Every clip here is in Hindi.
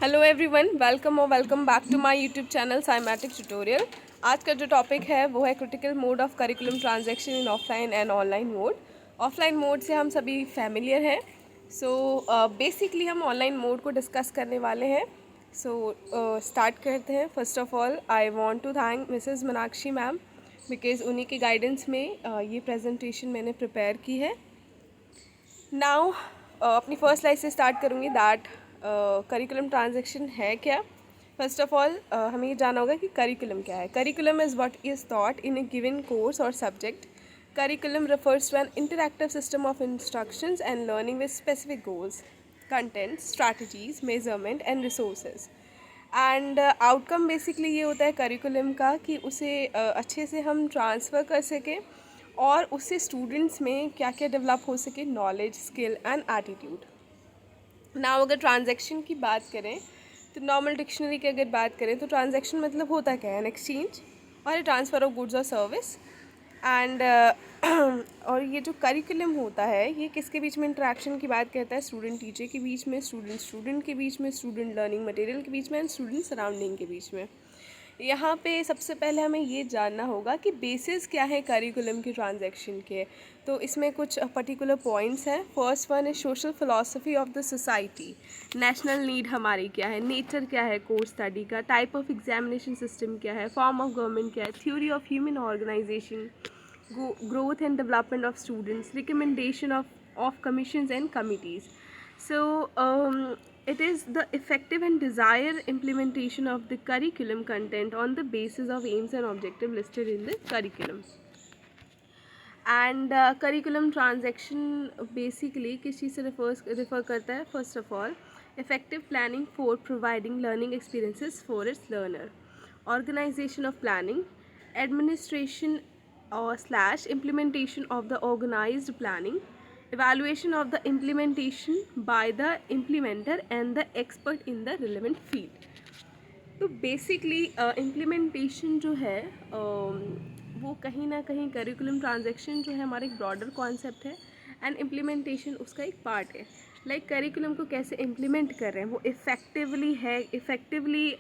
हेलो एवरीवन, वेलकम और welcome back to my YouTube channel cymatic tutorial. आज का जो टॉपिक है वो है critical mode of curriculum transaction in offline and online mode. Offline mode से हम सभी फैमिलियर हैं। बेसिकली हम ऑनलाइन मोड को डिस्कस करने वाले हैं। स्टार्ट करते हैं। First of all I want to thank Mrs Meenakshi ma'am because उन्हीं के गाइडेंस में ये प्रेजेंटेशन मैंने प्रिपेयर की है। नाउ अपनी फर्स्ट स्लाइड से स्टार्ट करूँगी दैट करिकुलम ट्रांजैक्शन है क्या। फर्स्ट ऑफ ऑल हमें ये जानना होगा कि करिकुलम क्या है। Curriculum is what is taught in a given course or subject. Curriculum refers to an interactive system of instructions and learning with specific goals, content, strategies, measurement and resources. And outcome basically ये होता है करिकुलम का कि उसे अच्छे से हम ट्रांसफ़र कर सकें और उससे स्टूडेंट्स में क्या क्या डेवलप हो सके, knowledge, skill and attitude. Now अगर ट्रांजैक्शन की बात करें तो नॉर्मल डिक्शनरी की अगर बात करें तो ट्रांजैक्शन मतलब होता क्या है, एन एक्सचेंज और ट्रांसफ़र ऑफ गुड्स और सर्विस। एंड और ये जो करिकुलम होता है ये किसके बीच में इंटरेक्शन की बात करता है, स्टूडेंट टीचर के बीच में, स्टूडेंट स्टूडेंट के बीच में, स्टूडेंट लर्निंग मटेरियल के बीच में एंड स्टूडेंट सराउंडिंग के बीच में। यहाँ पे सबसे पहले हमें ये जानना होगा कि बेसिस क्या है करिकुलम की ट्रांजैक्शन के। तो इसमें कुछ पर्टिकुलर पॉइंट्स हैं। फर्स्ट वन है social philosophy of the society, national need हमारी क्या है, नेचर क्या है कोर्स स्टडी का, टाइप ऑफ एग्जामिनेशन सिस्टम क्या है, फॉर्म ऑफ गवर्नमेंट क्या है, theory of human organisation, growth and development of students, recommendation of commissions and committees. It is the effective and desired implementation of the curriculum content on the basis of aims and objectives listed in the curriculum. And curriculum transaction basically किस चीज़ से रेफ़र करता है। First of all effective planning for providing learning experiences for its learner, organisation of planning, administration or slash implementation of the organized planning, evaluation of the implementation by the implementer and the expert in the relevant field. तो बेसिकली इम्प्लीमेंटेशन जो है वो कहीं ना कहीं करिकुलम ट्रांजैक्शन जो है हमारा एक ब्रॉडर कॉन्सेप्ट है एंड इम्प्लीमेंटेशन उसका एक पार्ट है। लाइक करिकुलम को कैसे इम्प्लीमेंट कर रहे हैं, वो इफ़ेक्टिवली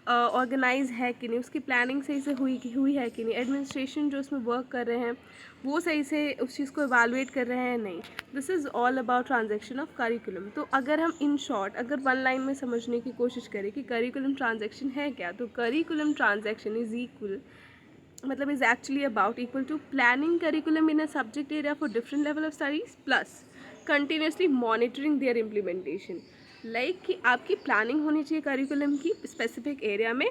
ऑर्गेनाइज है कि नहीं, उसकी प्लानिंग सही से हुई है कि नहीं, एडमिनिस्ट्रेशन जो उसमें वर्क कर रहे हैं वो सही से उस चीज़ को इवालुएट कर रहे हैं नहीं। This is all about transaction of curriculum. तो अगर हम इन शॉर्ट अगर वन लाइन में समझने की कोशिश करें कि करिकुलम ट्रांजैक्शन है क्या, तो curriculum transaction is actually about equal to planning curriculum in a subject area for different level of studies plus continuously monitoring their implementation. Like कि आपकी प्लानिंग होनी चाहिए करिकुलम की स्पेसिफिक एरिया में,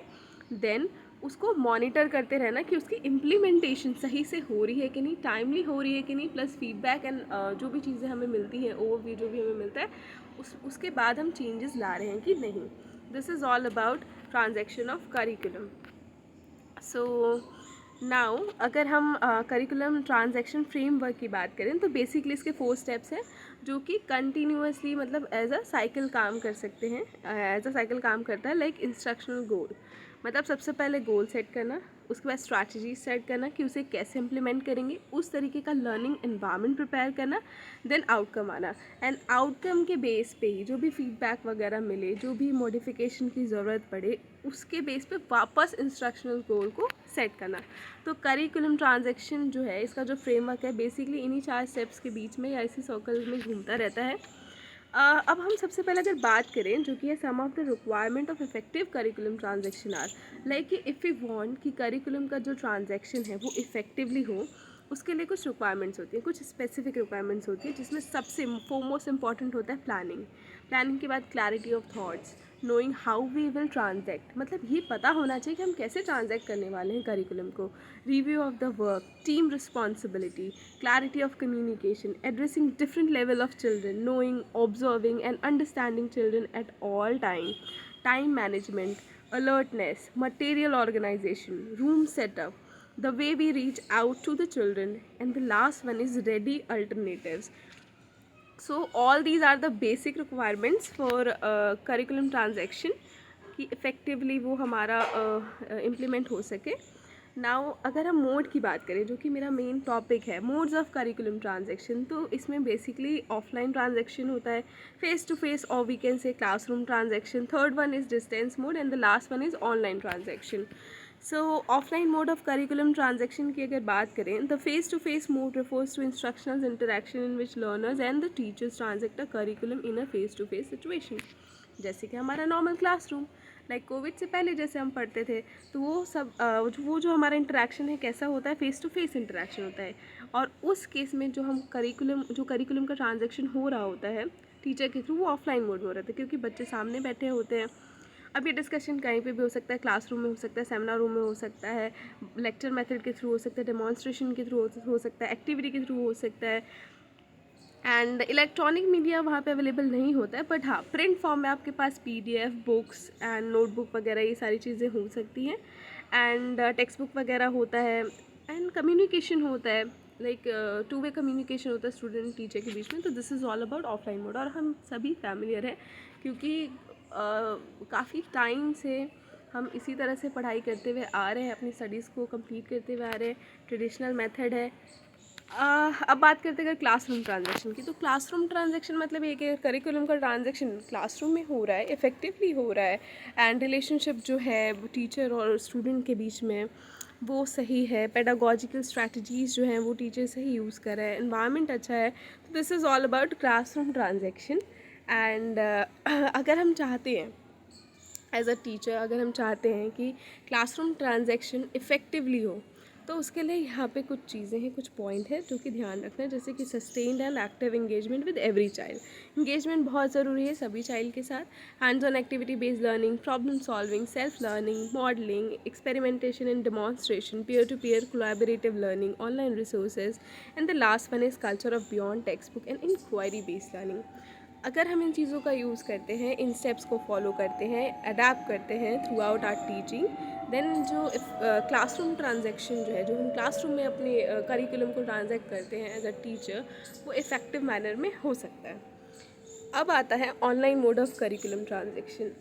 देन उसको मॉनिटर करते रहना कि उसकी इम्प्लीमेंटेशन सही से हो रही है कि नहीं, टाइमली हो रही है कि नहीं, प्लस फीडबैक एंड जो भी चीज़ें हमें मिलती हैं, ओवरव्यू जो भी हमें मिलता है उसके बाद हम चेंजेस ला रहे हैं कि नहीं। This is all about transaction of curriculum. Now अगर हम करिकुलम ट्रांजैक्शन फ्रेमवर्क की बात करें तो बेसिकली इसके 4 स्टेप्स हैं जो कि कंटिन्यूसली मतलब एज अ साइकिल काम कर सकते हैं, एज अ साइकिल काम करता है। लाइक इंस्ट्रक्शनल गोल मतलब सबसे पहले गोल सेट करना, उसके बाद स्ट्रैटेजी सेट करना कि उसे कैसे इम्प्लीमेंट करेंगे, उस तरीके का लर्निंग एनवायरनमेंट प्रिपेयर करना, देन आउटकम आना एंड आउटकम के बेस पे ही जो भी फीडबैक वगैरह मिले, जो भी मॉडिफिकेशन की ज़रूरत पड़े, उसके बेस पे वापस इंस्ट्रक्शनल गोल को सेट करना। तो करिकुलम ट्रांजैक्शन जो है इसका जो फ्रेमवर्क है बेसिकली इन्हीं 4 स्टेप्स के बीच में या इसी सर्कल में घूमता रहता है। अब हम सबसे पहले अगर बात करें जो कि है some of the requirement of effective curriculum transaction are like if you want कि करिकुलम का जो ट्रांजैक्शन है वो इफेक्टिवली हो, उसके लिए कुछ रिक्वायरमेंट्स होती हैं, कुछ स्पेसिफिक रिक्वायरमेंट्स होती है जिसमें सबसे मोस्ट इंपॉर्टेंट होता है प्लानिंग के बाद clarity of thoughts, knowing how we will transact मतलब ये पता होना चाहिए कि हम कैसे ट्रांजैक्ट करने वाले हैं करिकुलम को, review of the work, team responsibility, clarity of communication, addressing different level of children, knowing, observing and understanding children at all time management, alertness, material organization, room setup, the way we reach out to the children, and the last one is ready alternatives. So all these are the basic requirements for curriculum transaction कि effectively वो हमारा implement हो सके। नाउ अगर हम मोड की बात करें, जो कि मेरा मेन टॉपिक है, मोड्स ऑफ करिकुलम ट्रांजैक्शन, तो इसमें बेसिकली ऑफलाइन ट्रांजैक्शन होता है, फेस टू फेस, और we can say classroom transaction, third one is distance mode, and the last one is online transaction. So offline mode of curriculum transaction की अगर बात करें, the face to face mode refers to instructional interaction in which learners and the teachers transact a curriculum in a face to face situation. जैसे कि हमारा नॉर्मल क्लासरूम, लाइक कोविड से पहले जैसे हम पढ़ते थे, तो वो सब वो जो हमारा इंटरेक्शन है कैसा होता है, फेस टू फेस इंटरेक्शन होता है. और उस केस में जो करिकुलम का ट्रांजैक्शन हो रहा होता है टीचर के थ्रू, वो ऑफलाइन मोड में हो रहा था, क्योंकि बच्चे सामने बैठे होते हैं. अब ये डिस्कशन कहीं पे भी हो सकता है, क्लासरूम में हो सकता है, सेमिनार रूम में हो सकता है, लेक्चर मेथड के थ्रू हो सकता है, डेमॉन्स्ट्रेशन के थ्रू हो सकता है, एक्टिविटी के थ्रू हो सकता है. एंड इलेक्ट्रॉनिक मीडिया वहाँ पे अवेलेबल नहीं होता है, बट हाँ प्रिंट फॉर्म में आपके पास PDF, बुक्स एंड नोटबुक वगैरह ये सारी चीज़ें हो सकती हैं. एंड टेक्स्ट बुक वगैरह होता है, एंड कम्युनिकेशन होता है, लाइक टू वे कम्युनिकेशन होता है स्टूडेंट टीचर के बीच में. तो this is all about offline mode, और हम सभी फैमिलियर हैं, क्योंकि काफ़ी टाइम से हम इसी तरह से पढ़ाई करते हुए आ रहे हैं, अपनी स्टडीज़ को कंप्लीट करते हुए आ रहे हैं. ट्रेडिशनल मेथड है. अब बात करते हैं अगर क्लासरूम ट्रांजैक्शन की, तो क्लासरूम ट्रांजैक्शन मतलब ये कि करिकुलम का ट्रांजैक्शन क्लासरूम में हो रहा है, इफ़ेक्टिवली हो रहा है, एंड रिलेशनशिप जो है टीचर और स्टूडेंट के बीच में वो सही है, पेडागोजिकल स्ट्रैटेजीज़ जो हैं वो टीचर सही यूज़ कर रहा है, एनवायरनमेंट अच्छा है. तो this is all about classroom transaction. And अगर हम चाहते हैं एज अ टीचर, अगर हम चाहते हैं कि क्लासरूम ट्रांजैक्शन इफ़ेक्टिवली हो, तो उसके लिए यहाँ पे कुछ चीज़ें हैं, कुछ पॉइंट है जो कि ध्यान रखना है. जैसे कि sustained and active engagement with every child. Engagement बहुत ज़रूरी है सभी चाइल्ड के साथ. Hands on activity based learning, problem solving, self learning, modelling, experimentation and demonstration, peer to peer collaborative learning, online resources, and the last one is culture of beyond textbook and inquiry based learning. अगर हम इन चीज़ों का यूज़ करते हैं, इन स्टेप्स को फॉलो करते हैं, अडेप्ट करते हैं throughout our teaching, then जो क्लासरूम ट्रांजैक्शन जो है, जो हम क्लासरूम में अपने करिकुलम को ट्रांजैक्ट करते हैं एज अ टीचर, वो इफ़ेक्टिव मैनर में हो सकता है. अब आता है online mode of curriculum transaction.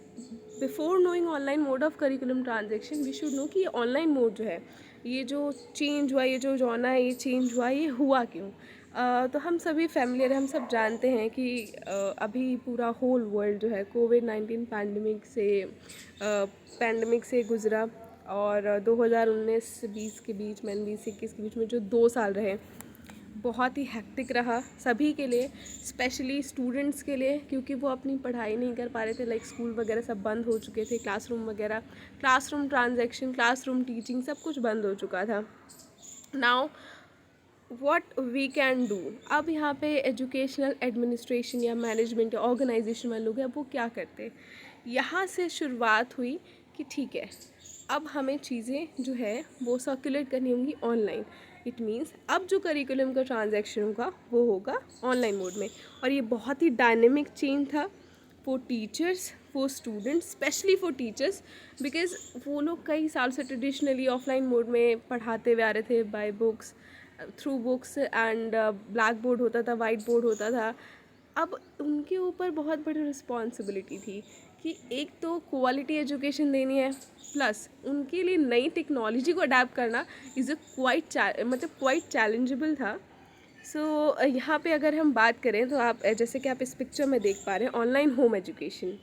Before knowing online mode of curriculum transaction, we should know कि ये ऑनलाइन मोड जो है, ये जो चेंज हुआ, ये जो जॉना है, ये चेंज हुआ, ये हुआ क्यों. तो हम सभी फैमिलियर, हम सब जानते हैं कि अभी पूरा होल वर्ल्ड जो है कोविड-19 पैंडमिक से गुज़रा. और 2019-20 के बीच में, 20-21 के बीच में जो 2 साल रहे, बहुत ही हेक्टिक रहा सभी के लिए, स्पेशली स्टूडेंट्स के लिए, क्योंकि वो अपनी पढ़ाई नहीं कर पा रहे थे. लाइक स्कूल वगैरह सब बंद हो चुके थे, क्लासरूम वगैरह, क्लासरूम ट्रांजैक्शन, क्लासरूम टीचिंग, सब कुछ बंद हो चुका था. Now what we can do. अब यहाँ पे एजुकेशनल एडमिनिस्ट्रेशन या मैनेजमेंट या ऑर्गेनाइजेशन वाले लोग हैं, वो क्या करते, यहाँ से शुरुआत हुई कि ठीक है, अब हमें चीज़ें जो है वो सर्कुलेट करनी होंगी ऑनलाइन. इट मीन्स अब जो करिकुलम का ट्रांजैक्शन होगा वो होगा ऑनलाइन मोड में. और ये बहुत ही डायनेमिक चेंज था for teachers, for students, specially for teachers, because वो लोग कई साल से ट्रेडिशनली ऑफलाइन मोड में पढ़ाते हुए आ रहे थे, by books, through books, and black board होता था, वाइट बोर्ड होता था. अब उनके ऊपर बहुत बड़ी रिस्पॉन्सिबिलिटी थी कि एक तो क्वालिटी एजुकेशन देनी है, प्लस उनके लिए नई टेक्नोलॉजी को अडेप्ट करना इज़ अ क्वाइट चैलेंजेबल था. सो यहाँ पे अगर हम बात करें, तो आप जैसे कि आप इस पिक्चर में देख पा रहे हैं, ऑनलाइन होम एजुकेशन.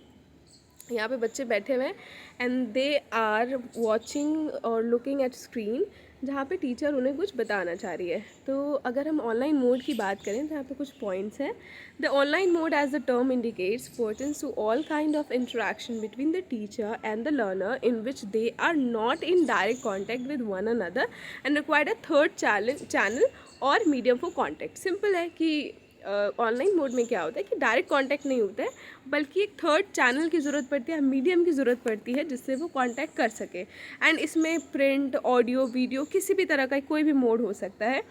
यहाँ पे बच्चे बैठे हुए हैं एंड दे आर वॉचिंग और लुकिंग एट स्क्रीन, जहाँ पे टीचर उन्हें कुछ बताना चाह रही है. तो अगर हम ऑनलाइन मोड की बात करें, तो यहाँ पे कुछ पॉइंट्स हैं. The online mode as the term indicates pertains to all kind of interaction between the teacher and the learner in which they are not in direct contact with one another and required a third channel और मीडियम फॉर कॉन्टैक्ट. सिंपल है कि ऑनलाइन मोड में क्या होता है कि डायरेक्ट कांटेक्ट नहीं होता है, बल्कि एक थर्ड चैनल की ज़रूरत पड़ती है, मीडियम की ज़रूरत पड़ती है, जिससे वो कांटेक्ट कर सके. एंड इसमें प्रिंट, ऑडियो, वीडियो, किसी भी तरह का कोई भी मोड हो सकता है.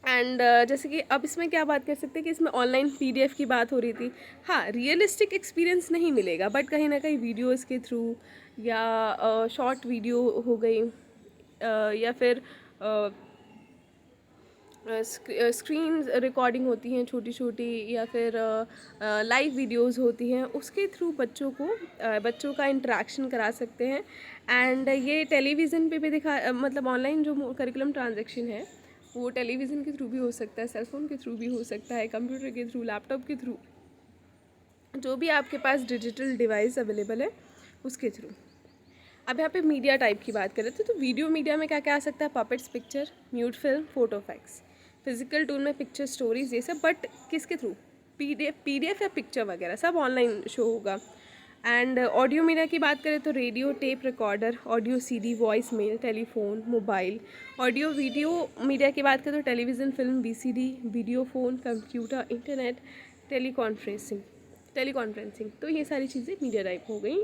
एंड जैसे कि अब इसमें क्या बात कर सकते हैं कि इसमें ऑनलाइन PDF की बात हो रही थी. हाँ, रियलिस्टिक एक्सपीरियंस नहीं मिलेगा, बट कहीं ना कहीं वीडियोज़ के थ्रू या शॉर्ट वीडियो हो गई, या फिर स्क्रीन रिकॉर्डिंग होती हैं छोटी छोटी, या फिर लाइव वीडियोस होती हैं, उसके थ्रू बच्चों का इंटरेक्शन करा सकते हैं। एंड ये टेलीविज़न पे भी मतलब ऑनलाइन जो करिकुलम ट्रांजेक्शन है वो टेलीविज़न के थ्रू भी हो सकता है, सेलफोन के थ्रू भी हो सकता है, कंप्यूटर के थ्रू, लैपटॉप के थ्रू, जो भी आपके पास डिजिटल डिवाइस अवेलेबल है उसके थ्रू। अब यहाँ पे मीडिया टाइप की बात करें तो वीडियो मीडिया में क्या क्या आ सकता है? Puppets, picture, mute film, photo fax, physical tool में पिक्चर, स्टोरीज, ये सब, बट किसके थ्रू? पीडीएफ या पिक्चर वगैरह सब ऑनलाइन शो होगा। एंड ऑडियो मीडिया की बात करें तो radio, tape recorder, audio CD, voice mail, telephone, mobile. Audio video media की बात करें तो television, film, VCD, video phone, computer, internet, teleconferencing. तो ये सारी चीज़ें मीडिया टाइप हो गई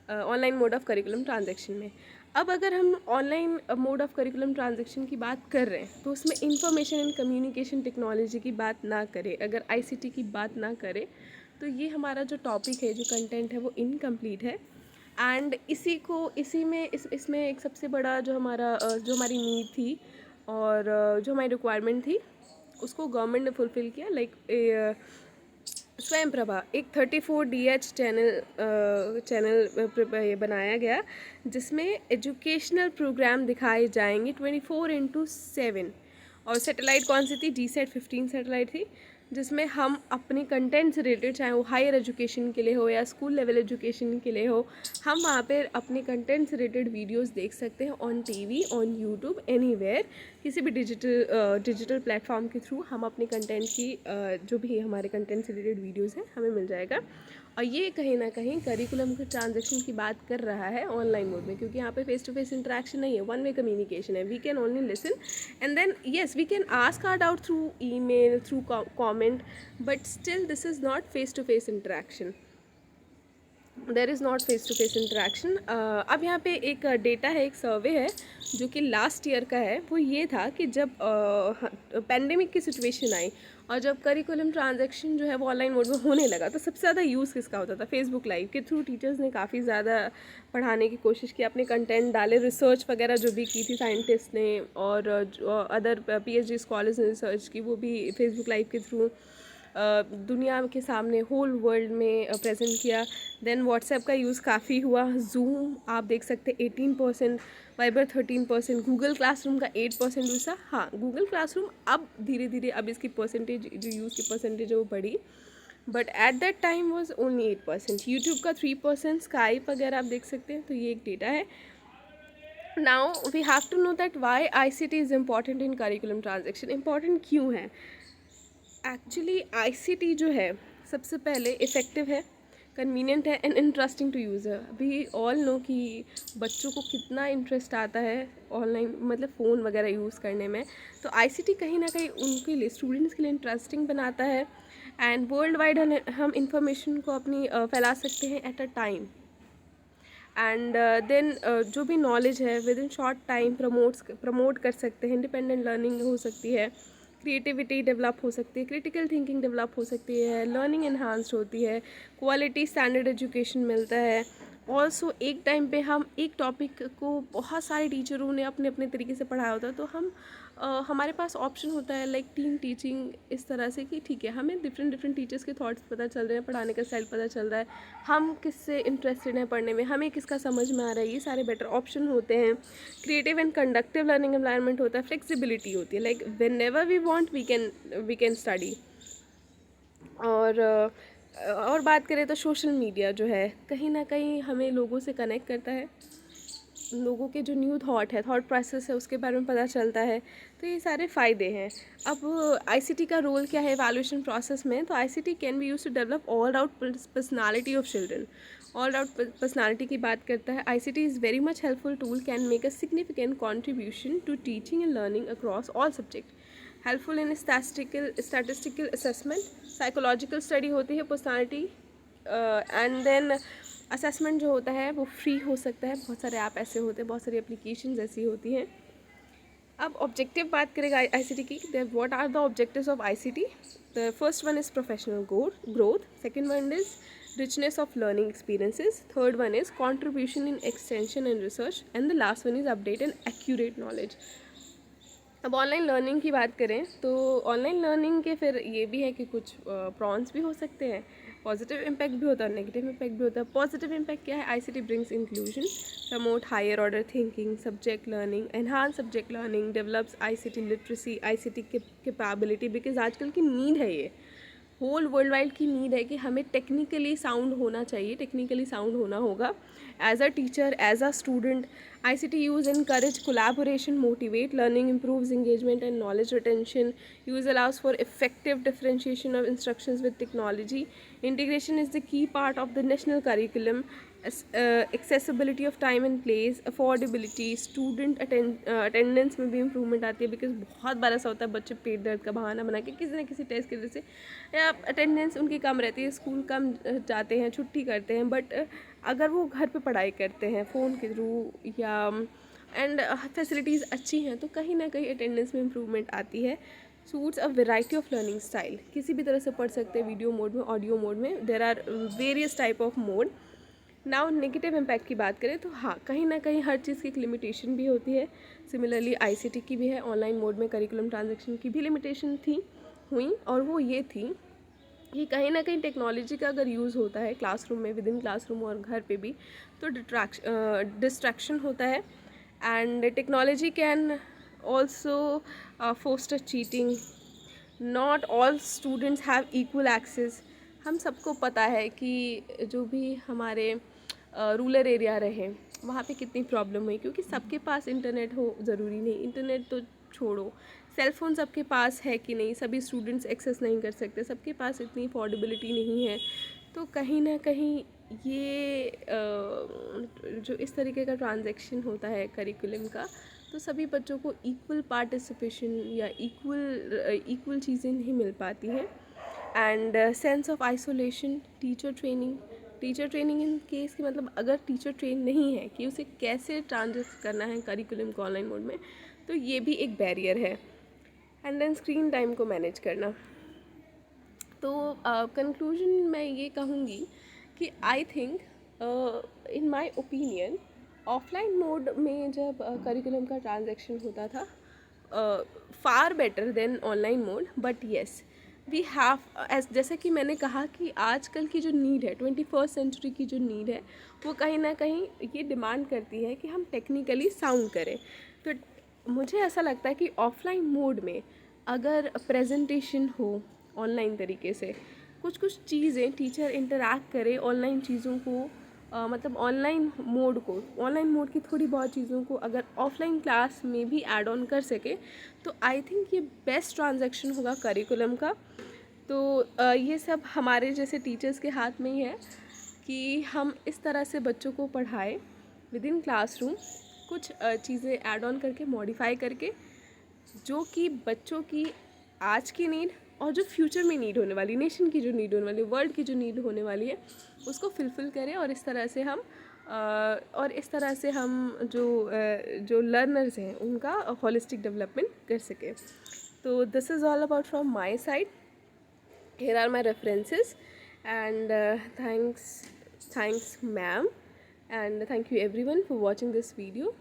online mode of curriculum transaction में। अब अगर हम online mode of curriculum transaction की बात कर रहे हैं तो उसमें इंफॉर्मेशन एंड कम्युनिकेशन टेक्नोलॉजी की बात ना करें, अगर आईसीटी की बात ना करें, तो ये हमारा जो टॉपिक है, जो कंटेंट है, वो इनकम्प्लीट है। एंड इसमें एक सबसे बड़ा जो हमारी नीड थी और जो हमारी रिक्वायरमेंट थी, उसको गवर्नमेंट ने फुलफ़िल किया। लाइक स्वयं प्रभा एक 34DH चैनल ये बनाया गया, जिसमें एजुकेशनल प्रोग्राम दिखाए जाएंगे 24/7। और सैटेलाइट कौन सी थी? GSAT-15 सैटेलाइट थी, जिसमें हम अपने कंटेंट से रिलेटेड, चाहे वो हायर एजुकेशन के लिए हो या स्कूल लेवल एजुकेशन के लिए हो, हम वहाँ पर अपने कंटेंट से रिलेटेड वीडियोस देख सकते हैं on TV, on YouTube, anywhere, किसी भी डिजिटल प्लेटफॉर्म के थ्रू हम अपने कंटेंट की जो भी हमारे कंटेंट से रिलेटेड वीडियोस हैं हमें मिल जाएगा। और ये कहीं ना कहीं करिकुलम के ट्रांजेक्शन की बात कर रहा है ऑनलाइन मोड में, क्योंकि यहाँ पे फेस टू फेस इंटरेक्शन नहीं है, वन वे कम्युनिकेशन है। We can only listen and then yes we can ask our doubt through email, through comment, but still this is not face to face interaction, there is not face to face interaction. अब यहाँ पे एक डेटा है, एक सर्वे है जो कि लास्ट ईयर का है। वो ये था कि जब पेंडेमिक की सिचुएशन आई और जब करिकुलम ट्रांजेक्शन जो है वो ऑनलाइन मोड में होने लगा, तो सबसे ज़्यादा यूज़ किसका होता था? फेसबुक लाइव के थ्रू टीचर्स ने काफ़ी ज़्यादा पढ़ाने की कोशिश की, अपने कंटेंट डाले, रिसर्च वगैरह जो भी की थी साइंटिस्ट ने और अदर PhD स्कॉलर्स ने रिसर्च की, वो भी फेसबुक लाइव के थ्रू दुनिया के सामने, होल वर्ल्ड में प्रेजेंट किया। देन व्हाट्सएप का यूज़ काफ़ी हुआ, जूम आप देख सकते 18%, वाइबर 13%, गूगल क्लासरूम का 8% यूज़ था। हाँ, गूगल क्लासरूम अब धीरे धीरे अब इसकी परसेंटेज, जो यूज़ की परसेंटेज है वो बढ़ी, but at that time was only 8%। YouTube का 3%, स्काइप वगैरह आप देख सकते हैं। तो ये एक डेटा है। Now we have to know that why ICT is important in curriculum transaction. Important क्यों है? एक्चुअली ICT जो है सबसे पहले इफ़ेक्टिव है, कन्वीनियंट है एंड इंटरेस्टिंग टू यूज़ है। अभी ऑल नो कि बच्चों को कितना इंटरेस्ट आता है ऑनलाइन, मतलब फ़ोन वगैरह यूज़ करने में। तो ICT कहीं ना कहीं उनके लिए, स्टूडेंट्स के लिए इंटरेस्टिंग बनाता है। एंड वर्ल्ड वाइड हम इंफॉर्मेशन को अपनी फैला सकते हैं at a time. And then जो भी नॉलेज है within short time promote कर सकते हैं। इंडिपेंडेंट लर्निंग हो सकती है, क्रिएटिविटी डेवलप हो सकती है, क्रिटिकल थिंकिंग डेवलप हो सकती है, लर्निंग इन्हांस्ड होती है, क्वालिटी स्टैंडर्ड एजुकेशन मिलता है। ऑल्सो एक टाइम पे हम एक टॉपिक को बहुत सारे टीचरों ने अपने अपने तरीके से पढ़ाया होता है, तो हमारे पास ऑप्शन होता है लाइक टीम टीचिंग, इस तरह से कि ठीक है, हमें डिफरेंट टीचर्स के थॉट्स पता चल रहे हैं, पढ़ाने का स्टाइल पता चल रहा है, हम किससे इंटरेस्टेड हैं पढ़ने में, हमें किसका समझ में आ रहा है, ये सारे बेटर ऑप्शन होते हैं। Creative and conductive learning environment होता है, फ्लेक्सिबिलिटी होती है, like whenever we want we can study. और बात करें तो सोशल मीडिया जो है कहीं ना कहीं हमें लोगों से कनेक्ट करता है, लोगों के जो न्यू थॉट प्रोसेस है उसके बारे में पता चलता है। तो ये सारे फ़ायदे हैं। अब ICT का रोल क्या है इवैल्यूएशन प्रोसेस में? तो ICT can be use to develop all out personality of children. All out personality की बात करता है। ICT is very much helpful tool, can make a significant contribution to teaching and learning across all subject. Helpful in statistical assessment, psychological study होती है पर्सनालिटी। एंड देन असेसमेंट जो होता है वो फ्री हो सकता है, बहुत सारे ऐप ऐसे होते हैं, बहुत सारी एप्लीकेशंस ऐसी होती हैं। अब ऑब्जेक्टिव बात करेगा ICT की, what are the objectives of ICT? The first one is professional growth, second one is richness of learning experiences, third one is contribution in extension and research, and the last one is update and accurate knowledge. अब ऑनलाइन लर्निंग की बात करें तो ऑनलाइन लर्निंग के फिर ये भी है कि कुछ प्रॉन्स भी हो सकते हैं, पॉजिटिव इम्पैक्ट भी होता है, नेगेटिव इम्पैक्ट भी होता है। पॉजिटिव इम्पैक्ट क्या है? ICT brings inclusion, promote higher order thinking, subject learning, enhance subject learning, develops ICT literacy, ICT capability, because आजकल की नीड है, ये होल वर्ल्ड वाइड की नीड है कि हमें टेक्निकली साउंड होना चाहिए, टेक्निकली साउंड होना होगा। As a teacher, as a student, ICT use encourage collaboration, motivate learning, improves engagement and knowledge retention. Use allows for effective differentiation of instructions with technology. Integration is the key part of the national curriculum. Accessibility of time and place, affordability, student attendance में भी इम्प्रूवमेंट आती है, बिकॉज बहुत बार ऐसा होता है बच्चे पेट दर्द का बहाना बना के किसी न किसी टेस्ट की वजह से या अटेंडेंस उनकी कम रहती है, स्कूल कम जाते हैं, छुट्टी करते हैं, बट अगर वो घर पे पढ़ाई करते हैं फ़ोन के थ्रू या एंड फैसिलिटीज़ अच्छी हैं तो कहीं ना कहीं अटेंडेंस में इम्प्रूवमेंट आती है। Suits a variety of learning style, किसी भी तरह से पढ़ सकते हैं, वीडियो मोड में, ऑडियो मोड में, there are various type of mode. Now negative impact की बात करें तो हाँ, कहीं ना कहीं हर चीज़ की एक लिमिटेशन भी होती है। सिमिलरली आईसीटी की भी है, ऑनलाइन मोड में करिकुलम ट्रांजेक्शन की भी लिमिटेशन हुई, और वो ये थी कि कहीं ना कहीं टेक्नोलॉजी का अगर यूज़ होता है क्लासरूम में, विद इन क्लासरूम और घर पे भी, तो डिस्ट्रैक्शन होता है। And technology can also foster cheating. Not all students have equal access. हम सबको पता है कि जो भी हमारे रूरल एरिया रहे वहाँ पे कितनी प्रॉब्लम हुई, क्योंकि सबके पास इंटरनेट हो ज़रूरी नहीं, इंटरनेट तो छोड़ो, सेल फ़ोन सबके पास है कि नहीं, सभी स्टूडेंट्स एक्सेस नहीं कर सकते, सबके पास इतनी अफोर्डेबिलिटी नहीं है। तो कहीं ना कहीं ये जो इस तरीके का ट्रांजैक्शन होता है करिकुलम का, तो सभी बच्चों को इक्वल पार्टिसिपेशन या इक्वल चीज़ें नहीं मिल पाती हैं। And sense of isolation, teacher training in case की, मतलब अगर टीचर ट्रेन नहीं है कि उसे कैसे ट्रांजेक्ट करना है करिकुलम को ऑनलाइन मोड में, तो ये भी एक बैरियर है। एंड देन स्क्रीन टाइम को मैनेज करना। तो कंक्लूजन मैं ये कहूँगी कि I think in my opinion offline mode में जब करिकुलम का ट्रांजैक्शन होता था far better than online mode, but yes we have, as जैसे कि मैंने कहा कि आजकल की जो नीड है, 21st सेंचुरी की जो नीड है, वो कहीं ना कहीं ये डिमांड करती है कि हम टेक्निकली साउंड करें। तो मुझे ऐसा लगता है कि ऑफलाइन मोड में अगर प्रेजेंटेशन हो ऑनलाइन तरीके से, कुछ कुछ चीज़ें टीचर इंटरैक्ट करे ऑनलाइन चीज़ों को, मतलब ऑनलाइन मोड की थोड़ी बहुत चीज़ों को अगर ऑफलाइन क्लास में भी ऐड ऑन कर सके, तो आई थिंक ये बेस्ट ट्रांजैक्शन होगा करिकुलम का। तो ये सब हमारे जैसे टीचर्स के हाथ में ही है कि हम इस तरह से बच्चों को पढ़ाएं विद इन क्लासरूम, कुछ चीज़ें ऐड ऑन करके, मॉडिफाई करके, जो कि बच्चों की आज की नीड और जो फ्यूचर में नीड होने वाली, नेशन की जो नीड होने वाली, वर्ल्ड की जो नीड होने वाली है, उसको फुलफ़िल करें, और इस तरह से हम जो लर्नर्स हैं उनका होलिस्टिक डेवलपमेंट कर सकें। तो this is all about from my side. Here are my references, and thanks ma'am, and thank you everyone for watching this video.